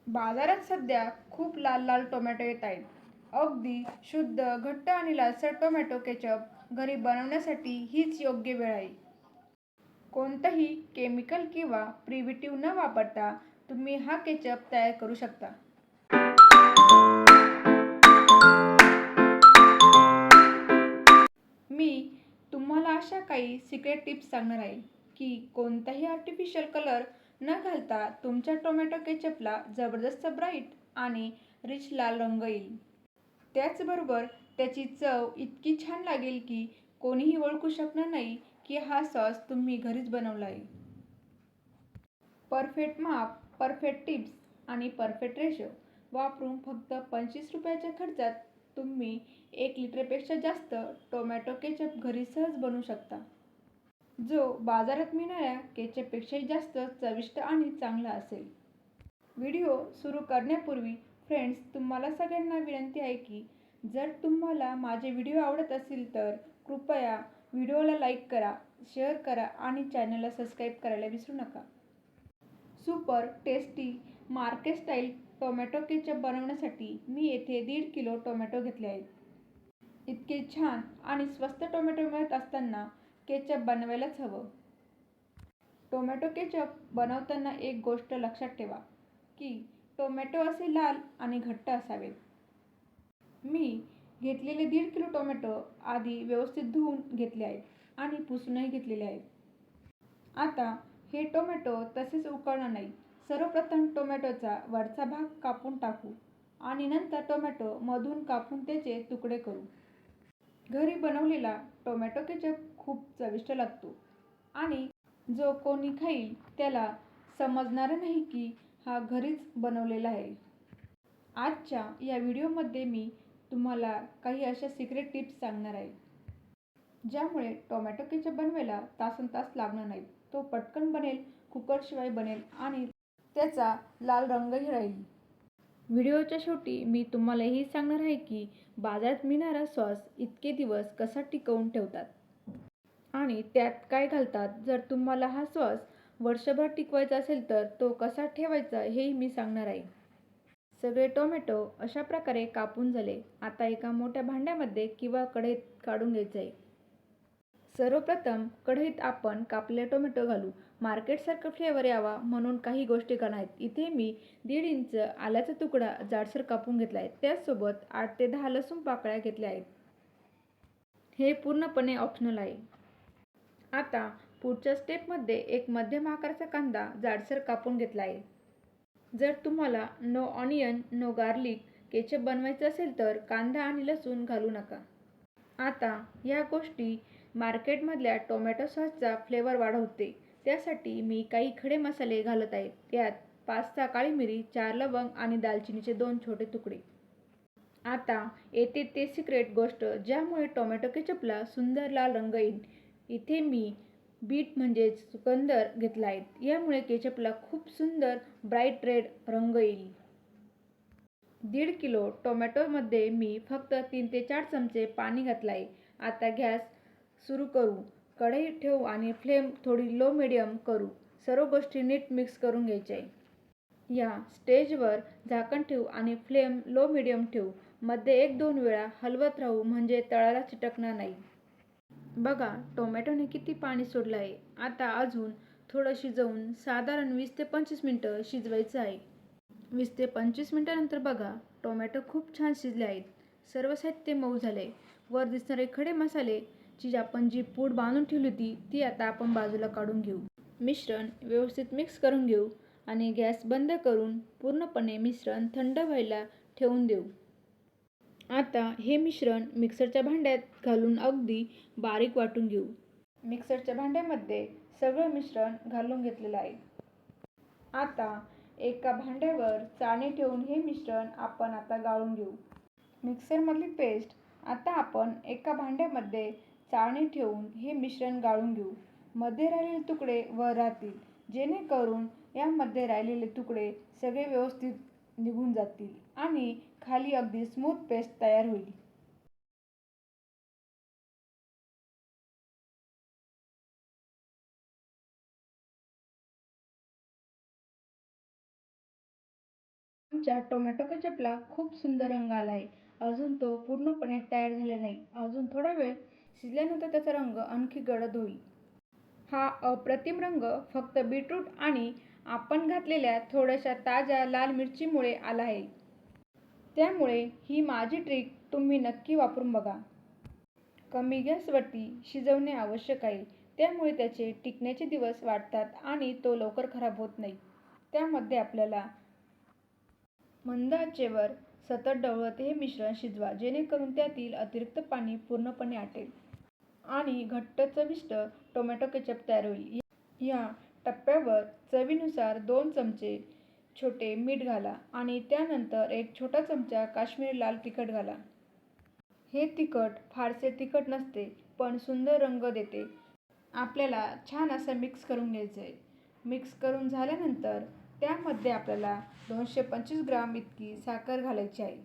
बाजारात सध्या खूप लाल लाल टोमॅटो येत आहेत. अगदी शुद्ध, घट्ट आणि लालसर टोमॅटो केचप घरी बनवण्यासाठी हीच योग्य वेळ आहे. कोणतंही केमिकल किंवा प्रिव्हेटिव्ह न वापरता तुम्ही हा केचप तयार करू शकता. मी तुम्हाला अशा काही सिक्रेट टिप्स सांगणार आहे की कोणताही आर्टिफिशियल कलर न घालता तुमच्या टोमॅटो केचपला जबरदस्त ब्राईट आणि रिच लाल रंग येईल. त्याचबरोबर त्याची चव इतकी छान लागेल की कोणीही ओळखू शकणार नाही की हा सॉस तुम्ही घरीच बनवला आहे. परफेक्ट माप, परफेक्ट टिप्स आणि परफेक्ट रेशो वापरून फक्त 25 रुपयाच्या खर्चात तुम्ही 1 लिटरपेक्षा जास्त टोमॅटो केचप घरी सहज बनवू शकता. जो बाजारात मिळणाऱ्या केचपपेक्षाही जास्त चविष्ट आणि चांगला असेल. व्हिडिओ सुरू करण्यापूर्वी फ्रेंड्स, तुम्हाला सगळ्यांना विनंती आहे की जर तुम्हाला माझे व्हिडिओ आवडत असतील तर कृपया व्हिडिओला लाईक करा, शेअर करा आणि चॅनलला सबस्क्राईब करायला विसरू नका. Super tasty market style tomato ketchup बनवण्यासाठी मी येथे 1.5 किलो टोमॅटो घेतले आहेत. इतके छान आणि स्वस्त टोमॅटो मिळत असताना केचप बनवायलाच हवं. टोमॅटो केचप बनवताना एक गोष्ट लक्षात ठेवा की टोमॅटो असे लाल आणि घट्ट असावेत. मी घेतलेले 1.5 किलो टोमॅटो आधी व्यवस्थित धुवून घेतले आहेत आणि पुसूनही घेतलेले आहेत. आता हे टोमॅटो तसेच उकळणार नाही. सर्वप्रथम टोमॅटोचा वरचा भाग कापून टाकू आणि नंतर टोमॅटो मधून कापून त्याचे तुकडे करू. घरी बनवलेला टोमॅटो केचप खूप चविष्ट लागतो आणि जो कोणी खाईल त्याला समजणार नाही की हा घरीच बनवलेला आहे. आजच्या या व्हिडिओमध्ये मी तुम्हाला काही अशा सिक्रेट टिप्स सांगणार आहे ज्यामुळे टोमॅटो केचप बनवायला तासनतास लागणार नाहीत. तो पटकन बनेल, कुकरशिवाय बनेल आणि त्याचा लाल रंगही राहील. व्हिडिओच्या शेवटी मी तुम्हाला हे सांगणार आहे की बाजारात मिळणारा सॉस इतके दिवस कसा टिकवून ठेवतात आणि त्यात काय घालतात. जर तुम्हाला हा सॉस वर्षभर टिकवायचा असेल तर तो कसा ठेवायचा हेही मी सांगणार आहे. सगळे टोमॅटो अशा प्रकारे कापून झाले. आता एका मोठ्या भांड्यामध्ये किंवा कढईत काढून घ्यायचे आहे. सर्वप्रथम कढईत आपण कापलेले टोमॅटो घालू. मार्केटसारखा फ्लेवर यावा म्हणून काही गोष्टी करणार आहेत. इथे मी 1.5 इंच आल्याचा तुकडा जाडसर कापून घेतला आहे. त्याचसोबत 8 ते 10 लसूण पाकळ्या घेतल्या आहेत. हे पूर्णपणे ऑप्शनल आहे. आता पुढच्या स्टेपमध्ये एक मध्यम आकाराचा कांदा जाडसर कापून घेतला आहे. जर तुम्हाला no onion no garlic ketchup बनवायचे असेल तर कांदा आणि लसूण घालू नका. आता या गोष्टी मार्केटमधल्या टोमॅटो सॉसचा फ्लेवर वाढवते. त्यासाठी मी काही खडे मसाले घालत आहे. यात 5-6 काळी मिरी, 4 लवंग आणि दालचिनीचे 2 छोटे तुकडे. आता येते ते सिक्रेट गोष्ट ज्यामुळे टोमॅटो केचपला सुंदर लाल रंग येईल. इथे मी बीट म्हणजेच चुकंदर घेतला आहे. यामुळे केचपला खूप सुंदर ब्राईट रेड रंग येईल. 1.5 किलो टोमॅटोमध्ये मी फक्त 3 ते 4 चमचे पाणी घातलं आहे. आता गॅस सुरू करू. कढई ठेवू आणि फ्लेम थोडी लो मिडियम करू. सर्व गोष्टी नीट मिक्स करून घ्यायच्या आहे. या स्टेजवर झाकण ठेवू आणि फ्लेम लो मिडियम ठेवू. मध्ये 1-2 वेळा हलवत राहू म्हणजे तळाला चिटकणार नाही. बघा टोमॅटोने किती पाणी सोडलं आहे. आता अजून थोडं शिजवून साधारण 20 ते 25 मिनिटं शिजवायचं आहे. 20 ते 25 मिनिटांनंतर बघा टोमॅटो खूप छान शिजले आहेत. सर्व साहित्य मऊ झाले. वर दिसणारे खडे मसाले आपण जी पूड बांधून ठेवली होती ती आता आपण बाजूला काढून घेऊ. मिश्रण व्यवस्थित मिक्स करून घेऊ आणि गॅस बंद करून पूर्णपणे मिश्रण थंड व्हायला ठेवून देऊ. आता हे मिश्रण मिक्सरच्या भांड्यात घालून अगदी बारीक वाटून घेऊ. मिक्सरच्या भांड्यामध्ये सगळं मिश्रण घालून घेतलेलं आहे. आता एका भांड्यावर चाळणी ठेवून हे मिश्रण आपण आता गाळून घेऊ. मिक्सरमधली पेस्ट आता आपण एका भांड्यामध्ये चाळणी ठेवून हे मिश्रण गाळून घेऊ. मध्ये राहिलेले तुकडे वर राहतील जेणेकरून यामध्ये राहिलेले तुकडे सगळे व्यवस्थित निघून जातील आणि खाली अगदी स्मूथ पेस्ट तयार होईल. आमच्या टोमॅटो केचपला खूप सुंदर रंग आला आहे. अजून तो पूर्णपणे तयार झाला नाही. अजून थोडा वेळ शिजल्यानंतर त्याचा रंग आणखी गडद होईल. हा अप्रतिम रंग फक्त बीटरूट आणि आपण घातलेल्या थोड्याशा ताज्या लाल मिरचीमुळे आला आहे. त्यामुळे ही माझी ट्रिक तुम्ही नक्की वापरून बघा. कमी गॅसवरती शिजवणे आवश्यक आहे. त्यामुळे त्याचे टिकण्याचे दिवस वाढतात आणि तो लवकर खराब होत नाही. त्यामध्ये आपल्याला मंद आचेवर सतत ढवळत हे मिश्रण शिजवा, जेणेकरून त्यातील अतिरिक्त पाणी पूर्णपणे आटेल आणि घट्ट चविष्ट टोमॅटो केचप तयार होईल. या टप्प्यावर चवीनुसार 2 चमचे छोटे मीठ घाला आणि त्यानंतर 1 छोटा चमचा काश्मीरी लाल तिखट घाला. हे तिखट फारसे तिखट नसते, पण सुंदर रंग देते. आपल्याला छान असं मिक्स करून घ्यायचं आहे. मिक्स करून झाल्यानंतर त्यामध्ये आपल्याला 225 ग्राम इतकी साखर घालायची आहे.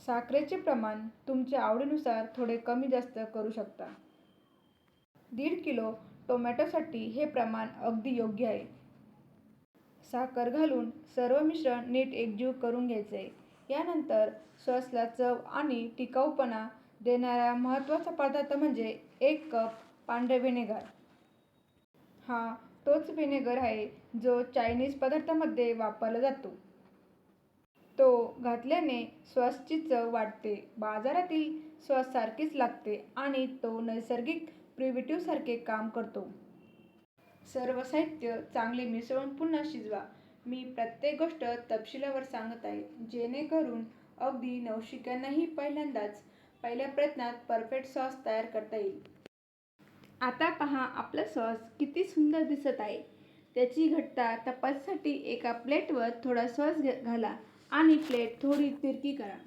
साखरेचे प्रमाण तुमच्या आवडीनुसार थोडे कमी जास्त करू शकता. 1.5 किलो टोमॅटोसाठी हे प्रमाण अगदी योग्य आहे. साखर घालून सर्व मिश्रण नीट एकजीव करून घ्यायचे आहे. यानंतर सॉसला चव आणि टिकाऊपणा देणारा महत्त्वाचा पदार्थ म्हणजे 1 कप पांढरे व्हिनेगर. हा तोच व्हिनेगर आहे जो चायनीज पदार्थांमध्ये वापरला जातो. तो घातल्याने सॉसची चव वाढते, बाजारातील सॉससारखीच लागते आणि तो नैसर्गिक प्रिझर्व्हेटिव्हसारखे काम करतो. सर्व साहित्य चांगले मिसळून पुन्हा शिजवा. मी प्रत्येक गोष्ट तपशीलवार सांगत आहे, जेणेकरून अगदी नवशिक्यांनाही पहिल्या प्रयत्नात परफेक्ट सॉस तयार करता येईल. आता पहा आपला सॉस किती सुंदर दिसत आहे. त्याची घट्टता तपासण्यासाठी एका प्लेटवर थोडा सॉस घाला आणि प्लेट थोडी तिरकी करा.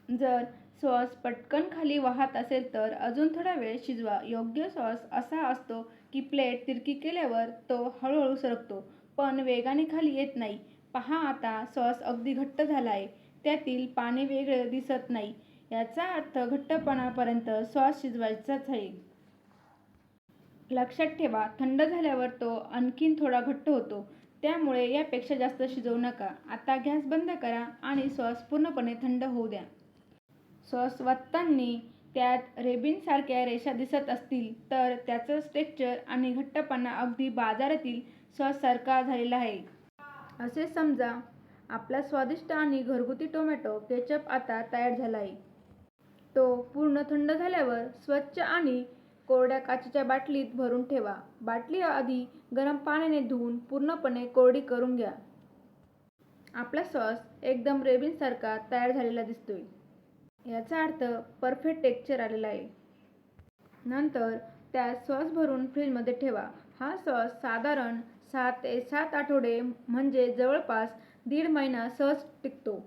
जर सॉस पटकन खाली वाहत असेल तर अजून थोडा वेळ शिजवा. योग्य सॉस असा असतो की प्लेट तिरकी केल्यावर तो हळूहळू सरकतो, पण वेगाने खाली येत नाही. पहा आता सॉस अगदी घट्ट झाला आहे. त्यातील पाणी वेगळे दिसत नाही. याचा अर्थ घट्टपणापर्यंत सॉस शिजवायचाच आहे. लक्षात ठेवा, थंड झाल्यावर तो आणखीन थोडा घट्ट होतो. त्यामुळे यापेक्षा जास्त शिजवू नका. आता गॅस बंद करा आणि सॉस पूर्णपणे थंड होऊ द्या. सॉस वतताना त्यात रेबीनसारख्या रेषा दिसत असतील तर त्याचं टेक्स्चर आणि घट्टपणा अगदी बाजारातील सॉससारखा झालेला आहे. असे समजा. आपला स्वादिष्ट आणि घरगुती टोमॅटो केचप आता तयार झाला आहे. तो पूर्ण थंड झाल्यावर स्वच्छ आणि कोरड्या काचेच्या बाटलीत भरून ठेवा. बाटली आधी गरम पाण्याने धुवून पूर्णपणे कोरडी करून घ्या. आपला सॉस एकदम रेबीनसारखा तयार झालेला दिसतोय. याचा अर्थ परफेक्ट टेक्स्चर आलेला आहे. नंतर त्यात सॉस भरून फ्रीजमध्ये ठेवा. हा सॉस साधारण 6 ते 7 आठवडे म्हणजे जवळपास 1.5 महिना सहज टिकतो.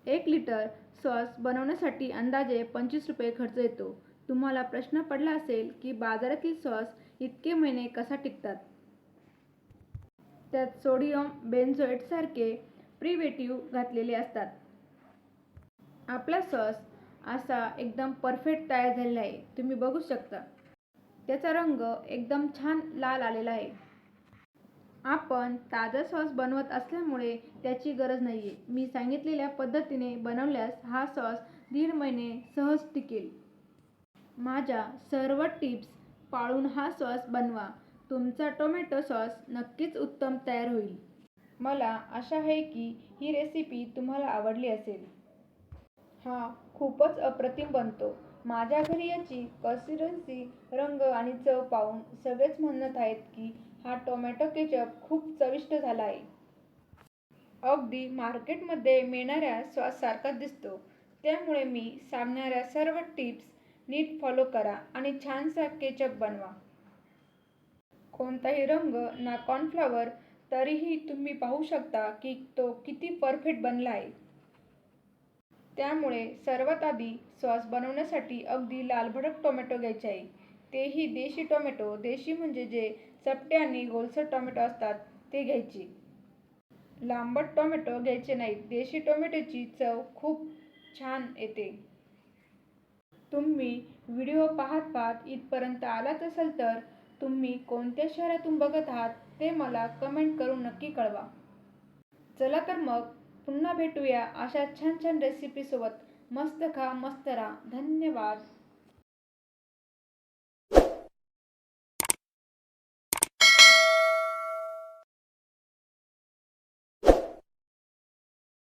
1 लिटर सॉस बनवण्यासाठी अंदाजे 25 रुपये खर्च येतो. तुम्हाला प्रश्न पडला असेल की बाजारातील सॉस इतके महिने कसा टिकतात? त्यात सोडियम बेन्झोएटसारखे प्रिझर्व्हेटिव्ह घातलेले असतात. आपला सॉस असा एकदम परफेक्ट तयार झालेला आहे. तुम्ही बघू शकता. त्याचा रंग एकदम छान लाल आलेला आहे. आपण ताजा सॉस बनवत असल्यामुळे त्याची गरज नाहीये. मी सांगितलेल्या पद्धतीने बनवल्यास हा सॉस 1.5 महिने सहज टिकेल. माझ्या सर्व टिप्स पाळून हा सॉस बनवा. तुमचा टोमॅटो सॉस नक्कीच उत्तम तयार होईल. मला आशा आहे की ही रेसिपी तुम्हाला आवडली असेल. हा खूपच अप्रतिम बनतो. माझ्या घरी याची कन्सिस्टन्सी, रंग आणि चव पाहून सगळेच म्हणत आहेत की हा टोमॅटो केचप खूप चविष्ट झाला आहे. अगदी मार्केटमध्ये मिळणाऱ्या सॉससारखाच दिसतो. त्यामुळे मी सांगणाऱ्या सर्व टिप्स नीट फॉलो करा आणि छानसा केचप बनवा. कोणताही रंग ना कॉर्नफ्लॉवर, तरीही तुम्ही पाहू शकता की तो किती परफेक्ट बनला आहे. त्यामुळे सर्वात आधी सॉस बनवण्यासाठी अगदी लालभडक टोमॅटो घ्यायचे आहे. तेही देशी टोमॅटो. देशी म्हणजे जे चपटे आणि गोलसर टोमॅटो असतात ते घ्यायचे. लांबट टोमॅटो घ्यायचे नाहीत. देशी टोमॅटोची चव खूप छान येते. तुम्ही व्हिडिओ पाहत इथपर्यंत आलात असाल तर तुम्ही कोणत्या शहरातून बघत आहात ते मला कमेंट करून नक्की कळवा. चला तर मग पुन्हा भेटूया अशा छान छान रेसिपीसोबत. मस्त खा, मस्त राहा. धन्यवाद.